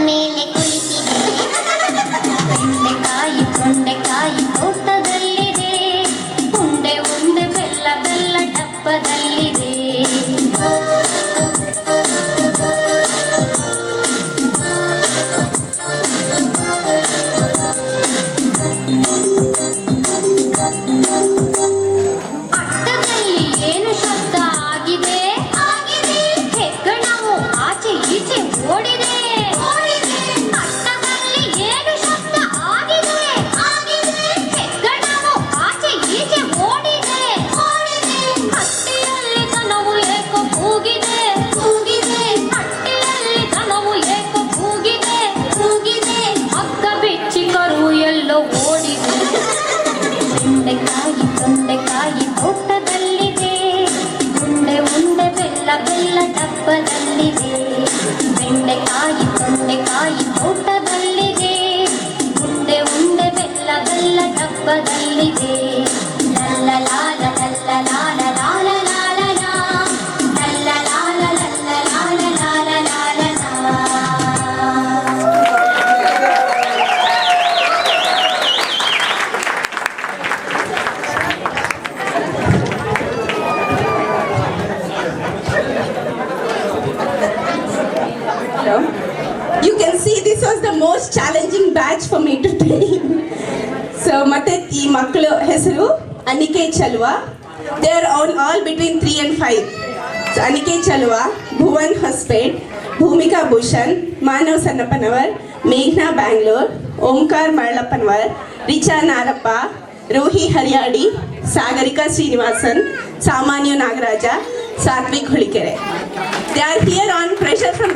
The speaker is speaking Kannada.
ಮೇಲೆ ಕುಳಿತಿದೆ. ತೊಂಡೆಕಾಯಿ ತೋಟದಲ್ಲಿದೆ. ಉಂಡೆ ಬೆಲ್ಲ ಡಬ್ಬದಲ್ಲಿದೆ. ಅಟ್ಟದಲ್ಲಿ ಏನು ಶಬ್ದ ಆಗಿದೆ? ಹೆಗ್ಗಣವು ಆಚೆ ಈಚೆ ಓಡಿದೆ. ಅಟ್ಟದಲ್ಲಿ ಏನು ಶಬ್ದ ಆಗಿದೆ? ಹೆಗ್ಗಣವು ಆಚೆ ಈಚೆ ಓಡಿದೆ. ಹಟ್ಟಿಯಲ್ಲಿ ದನವು ಏಕೋ ಕೂಗಿದೆ. ಹಟ್ಟಿಯಲ್ಲಿ ದನವು ಏಕೋ ಕೂಗಿದೆ. ಹಗ್ಗ ಬಿಚ್ಚಿ ಕರು ಎಲ್ಲೋ ಓಡಿದೆ. ತೊಂಡೆಕಾಯಿ ತೋಟದಲ್ಲಿದೆ. ಉಂಡೆ ಬೆಲ್ಲ ಡಬ್ಬದಲ್ಲಿದೆ. ಬೆಂಡೆಕಾಯಿ ತೋಟದಲ್ಲಿದೆ. ಉಂಡೆ ಬೆಲ್ಲ ಡಬ್ಬದಲ್ಲಿದೆ. ಲಲ್ಲ ಲಾಲ ಲಲ್ಲ ಲಾಲ ಲಾಲ ಲಾಲ ಲಾ. ಲಲ್ಲ ಲಾಲ ಲಲ್ಲ ಲಾಲ ಲಾಲ ಲಾಲ ಲಾ. You can see this was the most challenging batch for me to train. So ಮತ್ತೆ ಈ ಮಕ್ಕಳ ಹೆಸರು Aniket Chalwa. They are all between 3 and 5. So Aniket Chalwa, Bhuvan Hospet, Bhoomika Bhushan, ಮಾನವ್ ಸನ್ನಪ್ಪನವರ್, ಮೇಘ್ನಾ ಬ್ಯಾಂಗ್ಳೂರ್, ಓಂಕಾರ್ ಮರಳಪ್ಪನವರ್, ರಿಚಾ ನಾರಪ್ಪ, ರೋಹಿ ಹರಿಯಾಡಿ, ಸಾಗರಿಕಾ ಶ್ರೀನಿವಾಸನ್, ಸಾಮಾನ್ಯ Nagaraja, Satwik ಹುಳಿಕೆರೆ. They are here on pressure from